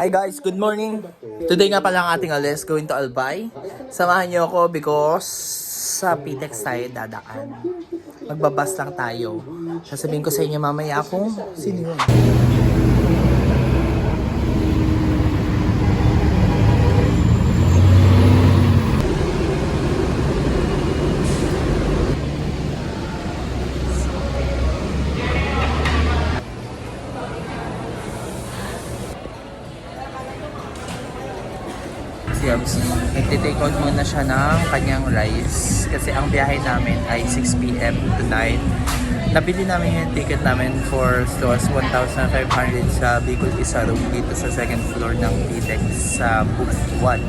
Hi guys, good morning. Today nga pala ang ating alis, going to Albay. Samahan niyo ako because sa PTEX tayo dadaan. Magbabas lang tayo. Sasabihin ko sa inyo mamaya kung sino yun. Nagtitake out muna siya ng kanyang rice kasi ang biyahe namin ay 6 p.m. to 9. Nabili namin yung ticket namin for stores 1,500 sa Bicol Isarog dito sa second floor ng PTEX sa booth 1.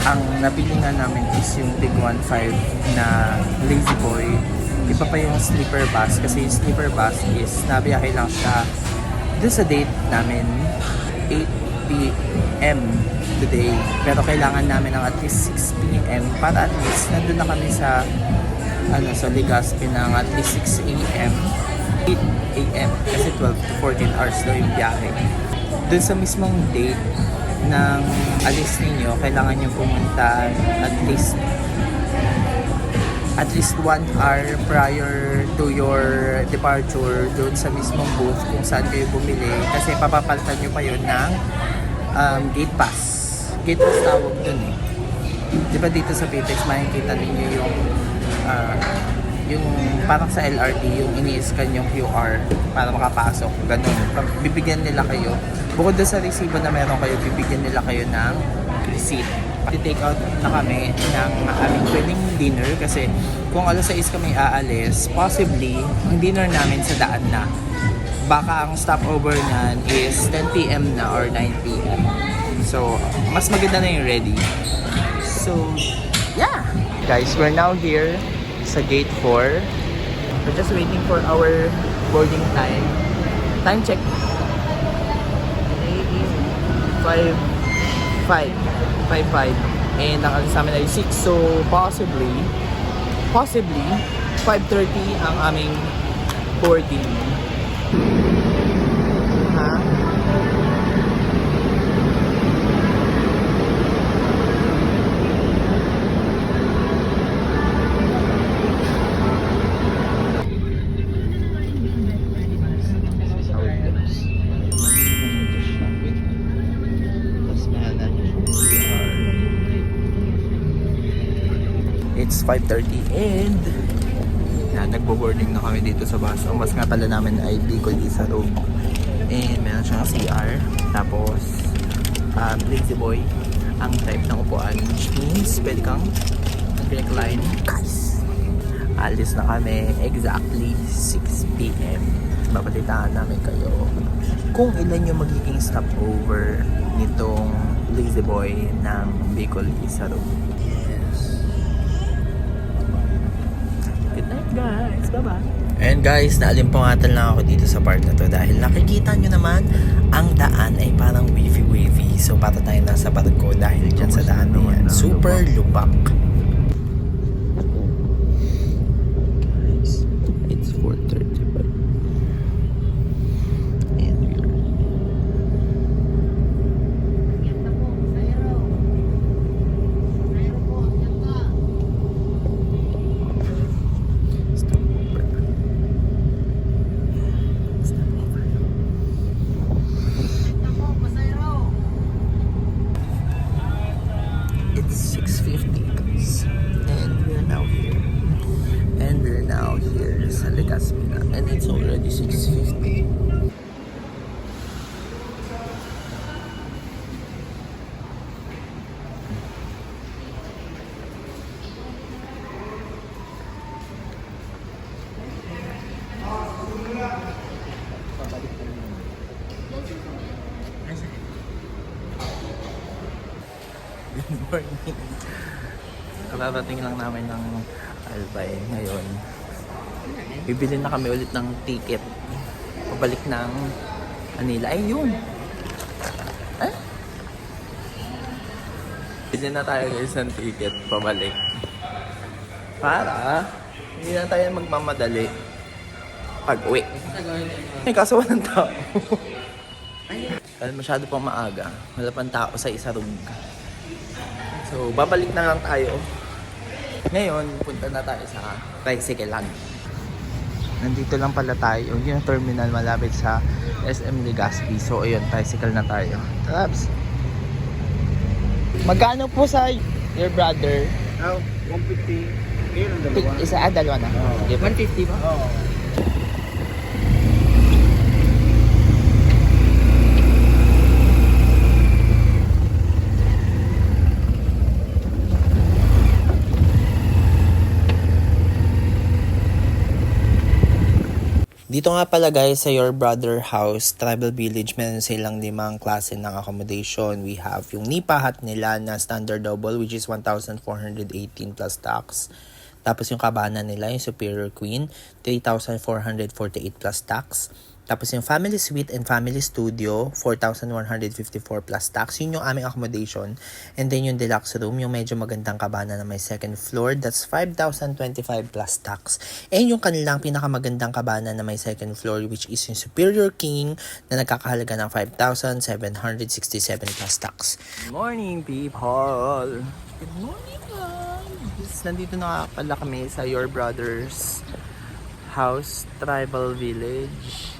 Ang nabili nga namin is yung Big 1.5 na Lazy Boy. Iba pa yung sleeper bus kasi yung sleeper bus is nabiyahe lang siya dun sa date namin 8 p.m. today, pero kailangan namin ng at least 6 p.m. para at least nandun na kami sa sa Legazpi ng at least 6 a.m. 8 a.m. kasi 12 to 14 hours daw yung biyahe. Dun sa mismong date ng alis ninyo, kailangan nyo pumunta at least 1 hour prior to your departure dun sa mismong booth kung saan kayo bumili kasi papapalitan nyo pa yun ng gate pass. Gate pass tawag dun eh. Diba dito sa PTEX makikita ninyo yung parang sa LRT yung ini-scan yung QR para makapasok. Ganun. Bibigyan nila kayo. Bukod doon sa resibo na meron kayo, bibigyan nila kayo ng receipt. I-take out na kami ng aming pwedeng dinner kasi kung alas 6 kami aalis, possibly ang dinner namin sa daan na. Baka ang stopover niyan is 10 p.m. na or 9 p.m. So, mas maganda na yung ready. So, yeah! Guys, we're now here sa gate 4. We're just waiting for our boarding time. Time check. 5:55. And ang alis namin ay 6. So, possibly 5:30 ang aming boarding. Ha? It's 5:30 and nagbo-boarding na kami dito sa bus. Ang bus nga pala namin ay Bicol Isarog. And meron siyang CR. Tapos, Lazy Boy ang type ng upuan. Which means, pwede kang recline. Guys, alis na kami exactly 6 p.m. Babalitaan namin kayo kung ilan yung magiging stopover nitong Lazy Boy ng Bicol Isarog. Guys, bye-bye. And guys, naalimpungatan lang ako dito sa part na to dahil nakikita nyo naman ang daan ay parang wavy-wavy. So para tayo nasa barko dahil dyan sa daan na yan. Super lubak. Guys, it's 4:35. And sa Legazpi na. And it's already 6:50. Good morning. Kararating lang namin ng Albay ngayon. Bibili na kami ulit ng ticket pabalik ng Manila. Ay, yun! Eh? Bili na tayo guys ng ticket pabalik para hindi na tayo magmamadali pag uwi. Kaso walang tao. Dahil masyado pang maaga. Wala pang tao sa isa room. So, babalik na lang tayo. Ngayon, punta na tayo sa tricycle land. Nandito lang pala tayo. Yung terminal malapit sa SM Legazpi. So, ayun, tricycle na tayo. Traps! Magkano po sa your brother? 150. Ngayon ang dalawa. Isa, dalawa na. Oo. 150 ba? Oo. Dito nga pala guys sa Your Brother House, Tribal Village, meron silang 5 klase ng accommodation. We have yung Nipa Hut nila na standard double which is 1,418 plus tax. Tapos yung kabana nila, yung Superior Queen, 3,448 plus tax. Tapos yung Family Suite and Family Studio, 4,154 plus tax. Yun yung aming accommodation. And then yung deluxe room, yung medyo magandang kabana na may second floor, that's 5,025 plus tax. And yung kanilang pinakamagandang kabana na may second floor, which is yung Superior King, na nagkakahalaga ng 5,767 plus tax. Good morning, people! Good morning, nandito na pala kami sa Your Brother's House, Tribal Village.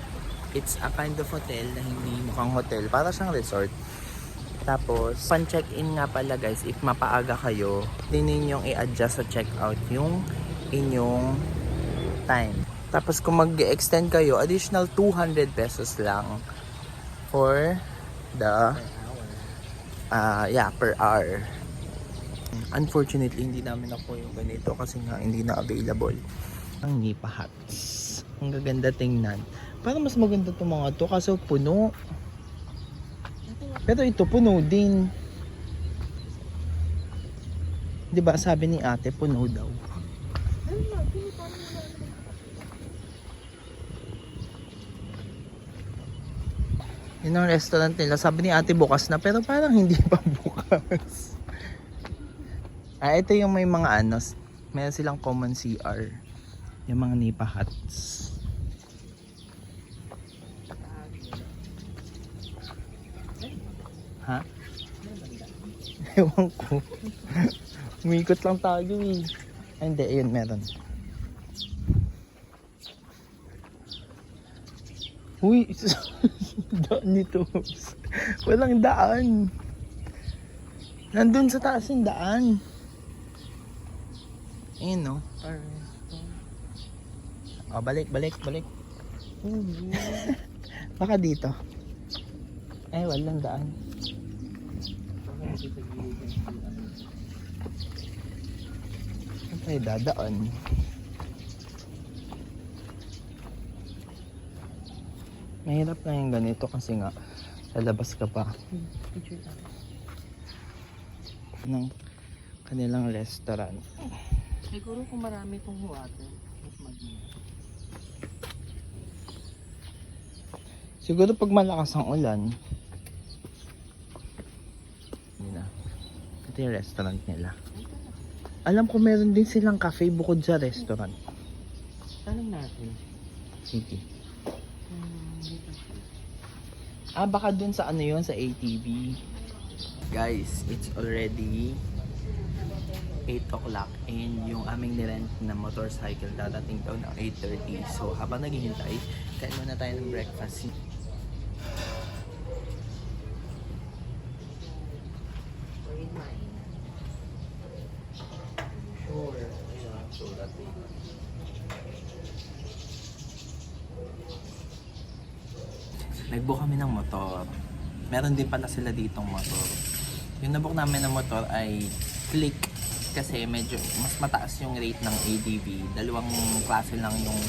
It's a kind of hotel na hindi mukhang hotel, para siyang resort. Tapos, pan-check-in nga pala guys, if mapaaga kayo, din ninyong i-adjust sa check-out yung inyong time. Tapos kung mag-extend kayo, additional 200 pesos lang for the per hour. Unfortunately, hindi namin ako yung ganito kasi nga hindi na available. Ang Nipa Huts. Ang gaganda tingnan. Parang mas maganda itong mga to kasi puno. Pero ito puno din. Diba sabi ni ate puno daw. Yun ang restaurant nila. Sabi ni ate bukas na pero parang hindi pa bukas. Ito yung may mga meron silang common CR. Yung mga Nipa Huts. Ha? Ewan ko. Umikot lang tayo eh. Ay, hindi, ayun meron. Uy, daan nito. Walang daan. Nandun sa taas yung daan. Ayun no. Oh, balik. Baka dito. Ay, walang daan. Saan tayo dadaan? Mahirap na yung ganito kasi nga sa labas ka pa ng kanilang restaurant. Siguro kung marami itong water, mas maganda. Siguro pag malakas ang ulan. Yun na. Ito yung restaurant nila. Alam ko meron din silang cafe bukod sa restaurant. Tanong natin. Sige. Baka dun sa yun, sa ATV. Guys, it's already 8 o'clock and yung aming nirent na motorcycle dadating daw ng 8:30. So habang naghihintay, kain muna tayo ng breakfast. Sure. So that nag-book kami ng motor. Meron din pala sila ditong motor. Yung nabook namin ng motor ay Click. Kasi medyo mas mataas yung rate ng ADV. Dalawang klase lang yung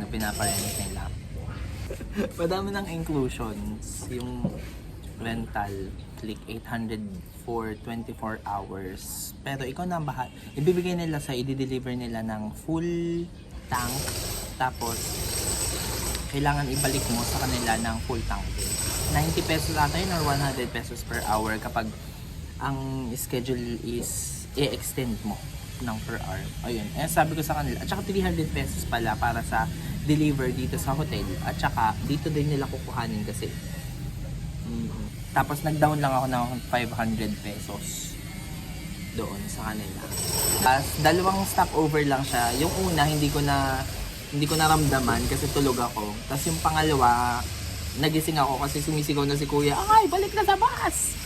pinaparent nila. Madami ng inclusions. Yung rental, Click 800 for 24 hours. Pero ikaw na ang bahala. Ibibigay nila i-deliver nila ng full tank. Tapos, kailangan ibalik mo sa kanila ng full tank. 90 pesos ata yun or 100 pesos per hour kapag ang schedule is i-extend mo ng per hour. Ayun. Sabi ko sa kanila. At saka 300 pesos pala para sa deliver dito sa hotel. At saka dito din nila kukuhanin kasi Tapos nag-down lang ako ng 500 pesos doon sa kanila. Tapos dalawang stopover lang siya. Yung una hindi ko naramdaman kasi tulog ako. Tapos yung pangalawa, nagising ako kasi sumisigaw na si kuya, "Ay, balik na sa bus!"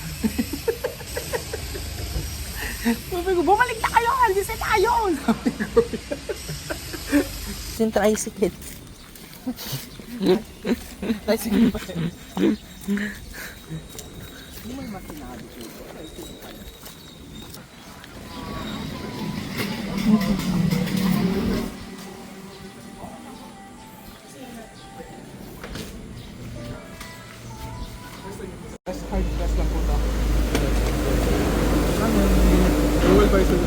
Sabi ko, "Bumalik na kayo! Alis na tayo!" Yung tricycle. Tricycle pa rin. Hindi mo naman sinabi ko. Tricycle pa rin. Hard press lang po ito. Google by sir.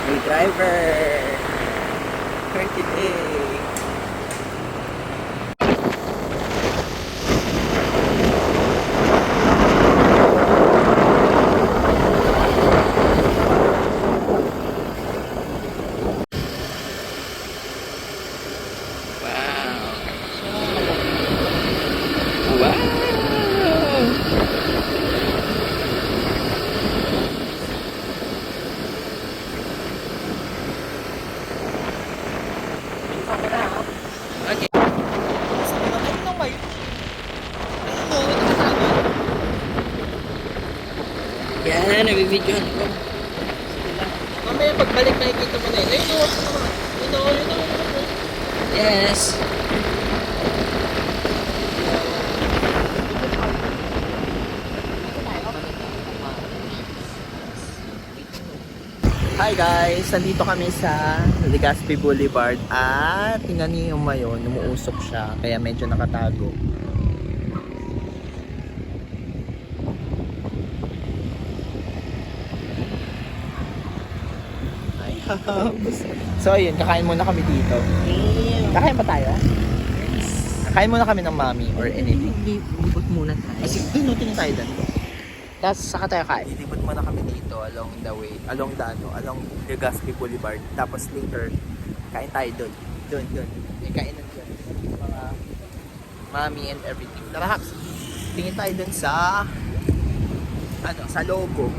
Hey driver! 30 day! Okay. Sabi ko, ano nang kayo? Yan, nabibidyohan ko. Mamaya pagbalik nakikita mo na yun. Ayun. Yes. Hi guys! Nandito kami sa Legazpi Boulevard at tingnan niyo yung mayon, umuusok siya kaya medyo nakatago. Hi Habs! So ayun, kakain muna kami dito. Kakain ba tayo? Kakain muna kami ng mami or anything. Libot muna tayo. Kasi tingin tayo doon. Tapos saka tayo kain. Ilibot muna kami dito along the way, along Legazpi Boulevard. Tapos later, kain tayo doon. Doon. May kainan doon. Mga mami and everything. Tara, Haps. Tingin tayo doon sa sa logo.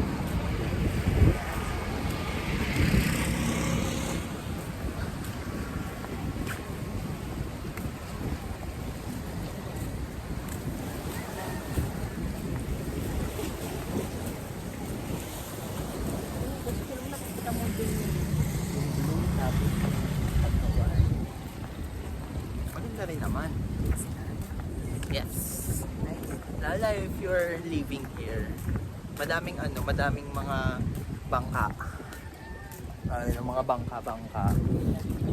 Maganda rin naman. Yes. Lalo if you're living here. Madaming mga bangka. Mga bangka.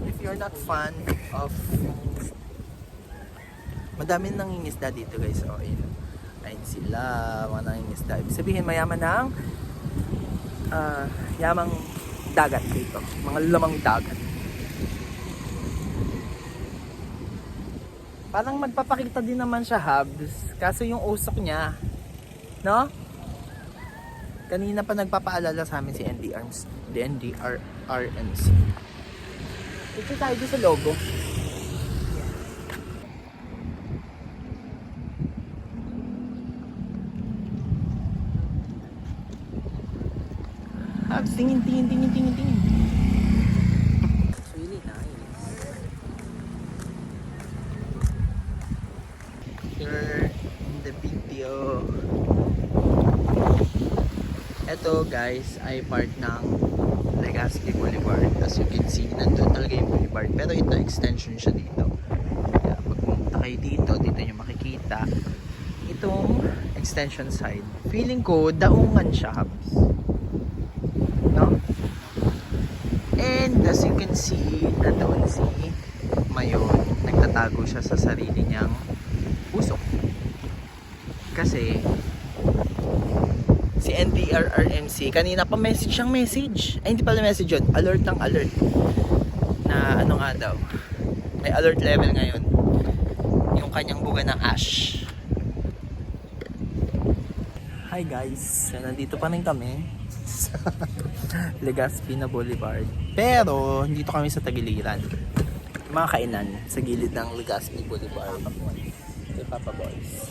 If you're not fan of madaming nangingisda dito guys. O, ayun sila, mga nangingisda. Ibig sabihin mayaman ng yamang dagat dito. Mga lamang dagat. Parang magpapakita din naman siya, Habs. Kaso yung usok niya, no? Kanina pa nagpapaalala sa amin si NDRRMC. Ito tayo doon sa logo. Habs, tingin. It's really nice. Here in the video. Ito guys ay part ng Legazpi Boulevard. As you can see, nandun talaga yung boulevard. Pero ito extension siya dito. Kaya pag pumunta kayo dito nyo makikita itong extension side. Feeling ko daungan siya, Habs. No? And as you can see, nandoon si Mayon. Nagtatago siya sa sarili niyang usok. Kasi si NDRRMC kanina pa message siyang message. Ay, hindi pala message yun. Alert ng alert. Na ano nga daw. May alert level ngayon. Yung kanyang buga ng ash. Hi guys, so, nandito pa rin kami sa Legazpi na Boulevard. Pero, dito kami sa Tagiliran. Mga kainan sa gilid ng Legazpi Boulevard. Kay Papa Boys.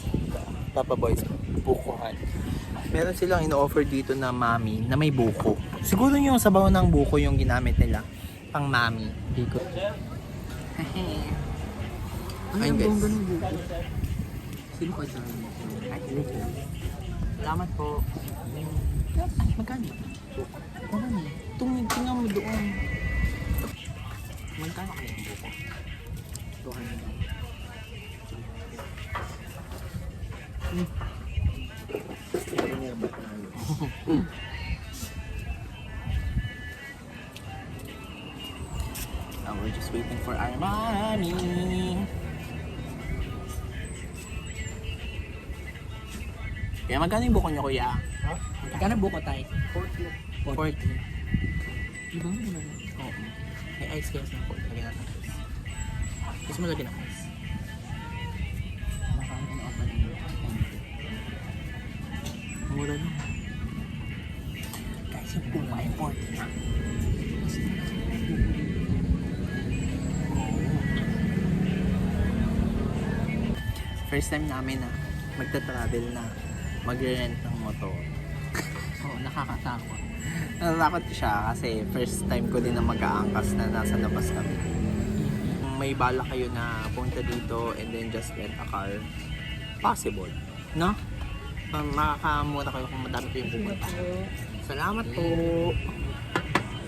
Papa Boys, bukuhan. Meron silang ino-offer dito na mami na may buko. Siguro yung sabaw ng buko yung ginamit nila. Pang mami. Dito. Ayun guys. Sino ka dyan? Salamat po. Ay, magkano? Magkano? Tingnan mo doon. Magkano kayo ang buko? 200. Now we're just waiting for our mommy. Kaya magkano yung buko niyo, kuya? Ha? Magkano buko tayo? 40. 40. Diba mo na? Oo. May ice kaya sa 40. Lagyan natin ice. Gusto mo lagyan ng ice? Makakain ng offer nyo. Mura lang. Guys, yung buko ay 40 na. First time namin na magta-travel na magre-rent ng motor. Oo, nakakatakot. Natatakot siya kasi first time ko din na mag-aangkas na nasa labas kami. Kung may bala kayo na punta dito and then just rent a car, possible, no? Makakamura kayo kung madami kayong pupunta. Salamat po!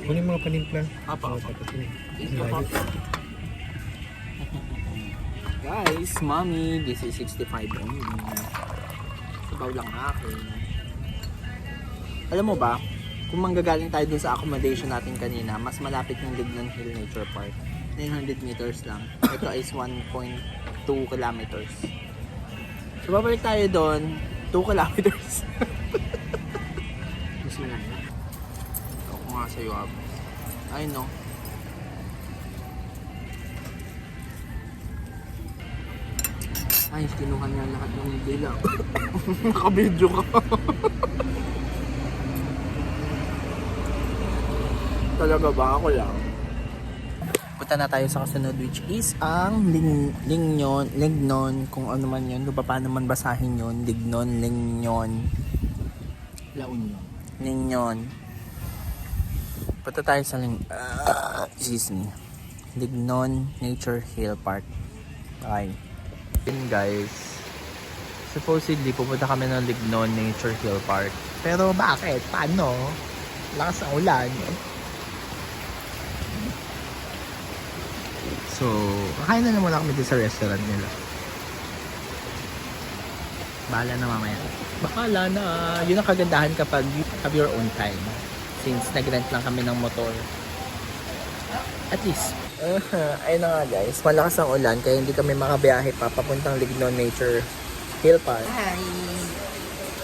Kunin mga panimplan. Apa. Tapos yun. Ito po. Guys, mommy, this is 65 only. Sabaw lang akin. Alam mo ba, kung manggagaling tayo dun sa accommodation natin kanina, mas malapit yung Lignon Hill Nature Park. 900 meters lang. Ito is 1.2 kilometers. So, babalik tayo doon, 2 kilometers. Mas malaki. Ako nga sa'yo, I know. Ay, kinuha niya lahat ng dila. Naka-video ka. Talaga ba? Ako lang. Punta na tayo sa kasunod, which is ang Lignon, kung ano man yun, paano man basahin yun, Lignon. La Union. Lignon. Punta tayo sa Lignon Nature Hill Park. Okay. Yun guys, supposedly pupunta kami ng Lignon Nature Hill Park. Pero bakit? Paano? Lakas ang ulan. So, kakain na muna kami dito sa restaurant nila. Bahala na mamaya. Bahala na. Yun ang kagandahan kapag you have your own time. Since nag-rent lang kami ng motor. At least. Ayun na nga guys. Malakas ang ulan kaya hindi kami makabiyahe pa papuntang Lignon Nature Hill Park. Hi!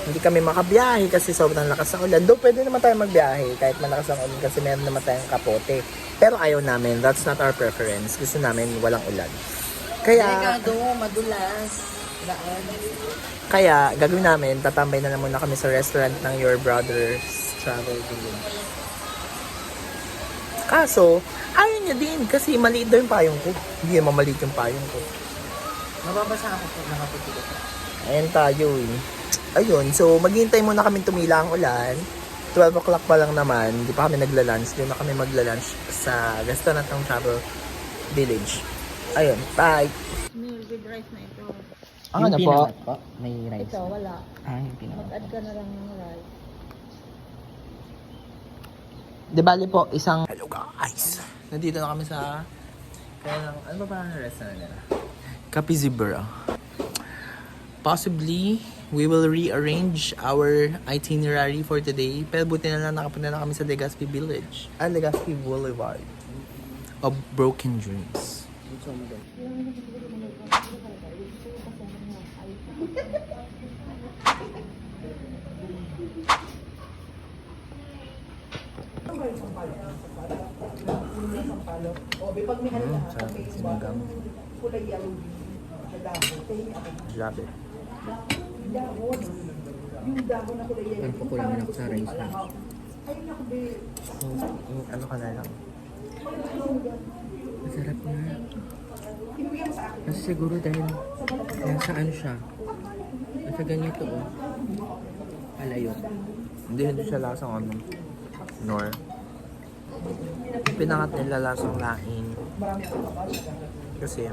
Hindi kami makabiyahe kasi sobrang lakas ng ulan. Doon pwede naman tayo magbiyahe kahit malakas ang ulan kasi meron naman tayong kapote. Pero ayaw namin. That's not our preference. Gusto namin walang ulan. Kaya... madulas. Daan. Kaya, gagawin namin, tatambay na lang muna kami sa restaurant ng Your Brother's Travel Village. Kaso, ayaw niya din kasi maliit daw yung payong ko. Hindi naman maliit yung payong ko. Mababasa ako pag nakapagpilo ka. Ayan tayo eh. Ayun, so maghihintay muna kami tumila ang ulan. 12 o'clock pa lang naman, hindi pa kami nagla-lunch. Doon na kami magla-lunch sa restaurant ng Travel Village. Ayun, bye! Meal with rice na ito. Ang ano po? May rice. Ito, wala. Yung pinaka. Mag-add ka na lang ng rice. Di bali po, isang... Hello guys! Nandito na kami sa... Ano ba ang restaurant nila? Capizibra. Possibly, we will rearrange our itinerary for today. Pero buti na lang nakapunta na kami sa Legazpi Village. Legazpi Boulevard. Of Broken Dreams. Sarap sinigang. Grabe. Parang pakulangan ako sa rice na. Ano ka na lang? Masarap na. Kasi siguro dahil nasa ano siya. Nasa ganito oh. Palayo. Hindi siya lasang ano. Nor. Pinakat nila lasang laing. Kasi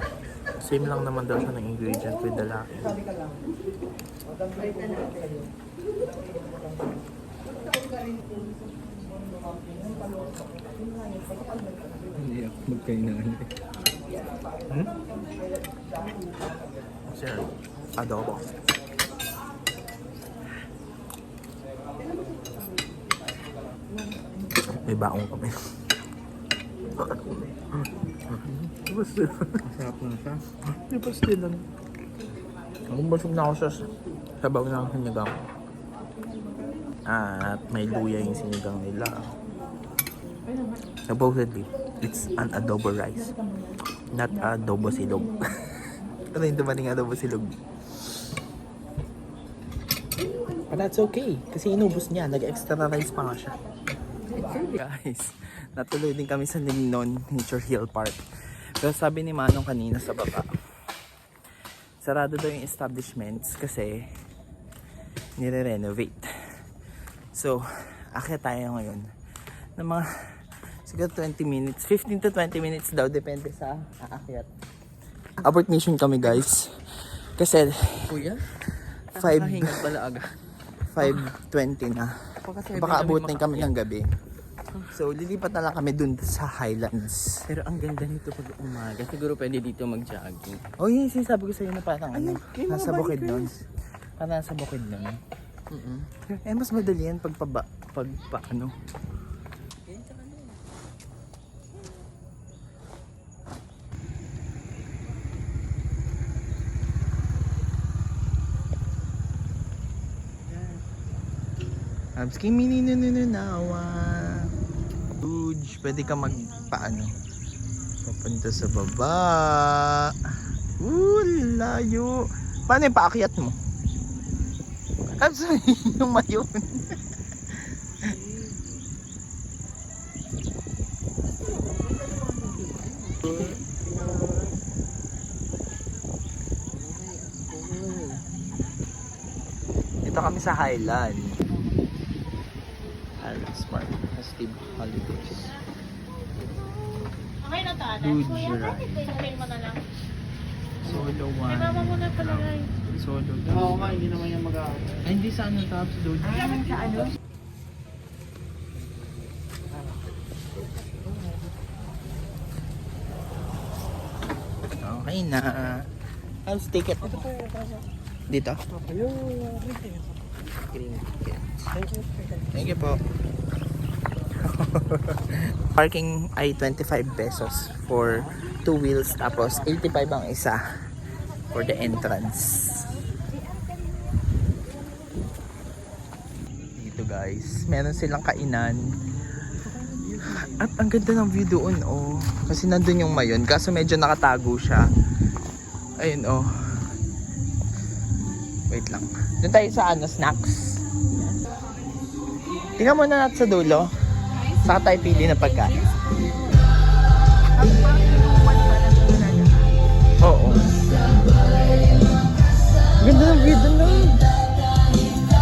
same lang naman daw siya ng ingredient with the laing. Hindi ako magkainan. Sir, adobo. May baong kami. Basta. Masarap na siya. Di ba still lang? Busog na ako sa sabaw ng sinigang. At may luya yung sinigang nila. Supposedly, it's an adobo rice. Not adobo silog. Ano yung dumating adobo silog? But that's okay. Kasi inubos niya. Nag-extra rice pa nga siya. Guys, natuloy din kami sa Limnon Nature Hill Park. Pero sabi ni Manong kanina sa baba, sarado daw yung establishments kasi nire-renovate. So, akyat tayo ngayon ng mga siguro 20 minutes, 15 to 20 minutes daw, depende sa aakyat. Abort mission kami guys. Kasi Kuya? 5 Nakahingat pala aga. 5:20 na. Baka abutin kami ng gabi. So, lilipat na lang kami dun sa Highlands. Pero ang ganda nito pag umaga. Siguro pwede dito mag-jogging. Oh, yun yung sinasabi ko sa'yo na parang ano, may mga nasa bukid bikers. nun. Parang nasa bukid nun. Eh, mas madali yan pag ano. Abski mini nawa. Huge, pwede ka magpaano. Papunta sa baba. Layo. Paano yung paakyat mo? Absolutely, yung mayon. Dito kami sa Highland. Highlands Park. Festive holidays. Okay na to, ate. Huge Kuya, ride. sabihin mo na lang. Solo Ay, one. mama mo na pala, guys. Solo Oo nga, hindi naman yung mag-aaway. Ay, hindi sa ano tapos doon. Sa ano? Okay na. How's ticket? Dito? Green ticket. Thank you po. Parking ay 25 pesos for 2 wheels tapos 85 ang isa for the entrance. Dito guys, meron silang kainan. At ang ganda ng view doon oh. Kasi nandun yung mayon kaso medyo nakatago siya. Ayun oh. Wait lang. Doon tayo sa ano, snacks. Tingnan muna natin sa dulo. Saka tayo pili na pagkain. Oo. Ganda ng view doon lang.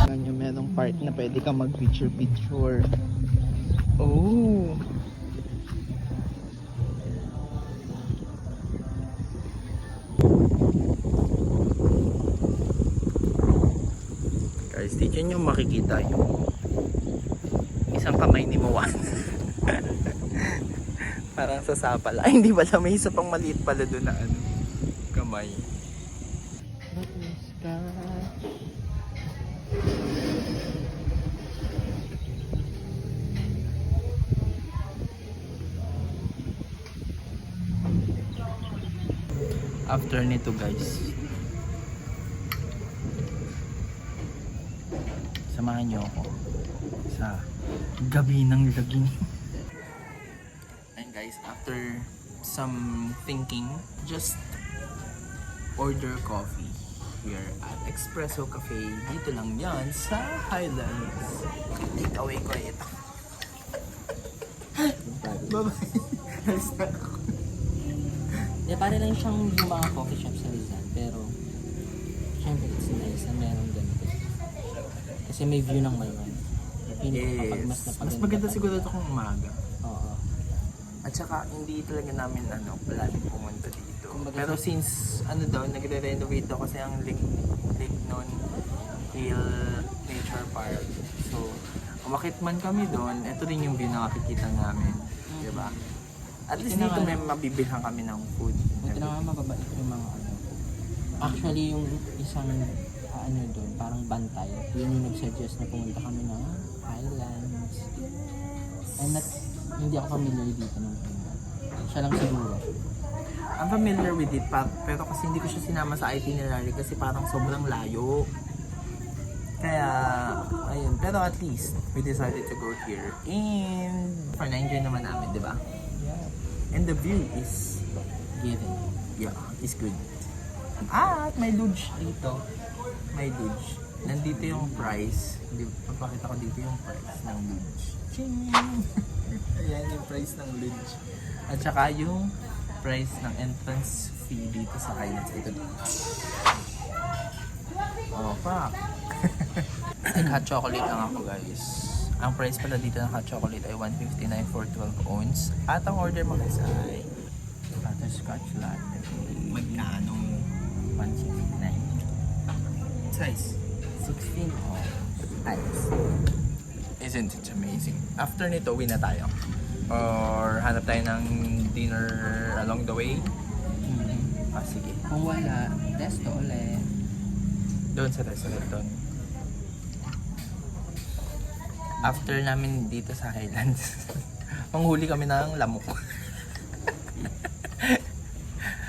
Alam nyo, merong part na pwede ka mag picture. Oh. Guys, dito nyo makikita yung isang kamay ni Moan. Parang sa sapal. Ay, hindi pala. May isa pang maliit pala doon na ano, kamay. After nito guys, samahan niyo ako sa gabi ng laging. And guys, after some thinking, just order coffee. here at Espresso Cafe. Dito lang yan sa Highlands. Take away ko ito. Bye-bye. Alis na ako. Yeah, para lang siyang yung mga coffee shop sa Rizal. Pero, syempre, it's nice na meron ganito. Kasi may view ng Mayon. Kapag mas Yes. napaganda. Mas maganda siguro ito kung umaga. Oo. At saka hindi talaga namin planning pumunta dito. Kumbaga, Pero since nagre-renovate daw kasi ang Lignon Hill Nature Park. So, umakit man kami doon, ito rin yung view na makikita namin. Diba? At least Ito na dito nga. may mabibilhan kami ng food. Buti na nga mababait yung mga ano. Actually, yung isang ano doon, parang bantay. Yun yung nag-suggest na pumunta kami ng Highlands. I'm not, hindi ako familiar dito ng ano. Siya lang siguro. I'm familiar with it, pero kasi hindi ko siya sinama sa itinerary kasi parang sobrang layo. Kaya, ayun. Pero at least, we decided to go here. And, for na-enjoy naman namin, di ba? Yeah. And the view is, Given. yeah, is good. At may luge dito. May luge. Nandito yung price. Papakita ko dito yung price ng luge. Ching! Ayan yung price ng luge. At saka yung price ng entrance fee dito sa Highlands. Ito dito. Oh, fuck. Hot chocolate lang ako, guys. Ang price pala dito ng hot chocolate ay 159 for 12 ounce. At ang order mo guys ay butterscotch latte. Magkano? 169. Size? 16 ounce. Isn't it amazing? After nito, uwi na tayo. Or hanap tayo ng dinner along the way. Sige. Kung wala, resto ulit. Doon sa restaurant doon. After namin dito sa Highlands, manghuli kami ng lamok.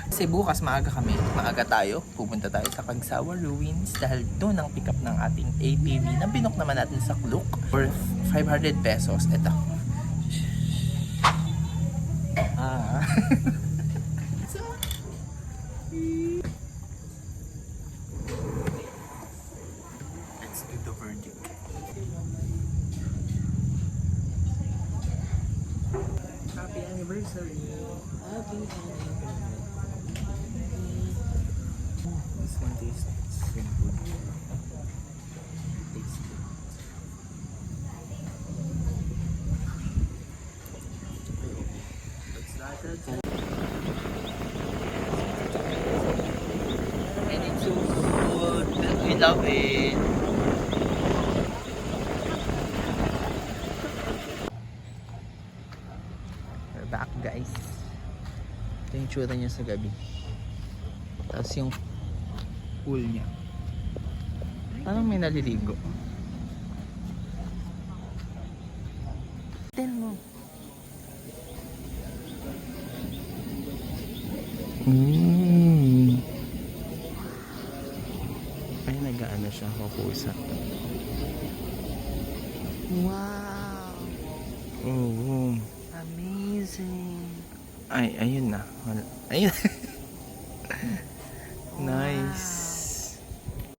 Kasi bukas maaga tayo, pupunta tayo sa Kagsawa Ruins dahil doon ang pick up ng ating ATV na binok naman natin sa Klook for 500 pesos. Ito. Let's do the verdict. Happy anniversary! Happy anniversary! This one tastes so good. Tastes good. Let's start it. And it's so good. We love it. We're back, guys. Ito yung tsura niya sa gabi. Tapos yung pool niya. Parang may naliligo. Tell mo. Ay, nag-ano siya, kukusa. Wow! Oo. Amazing! Ay, ayun na. Ayun. Nice.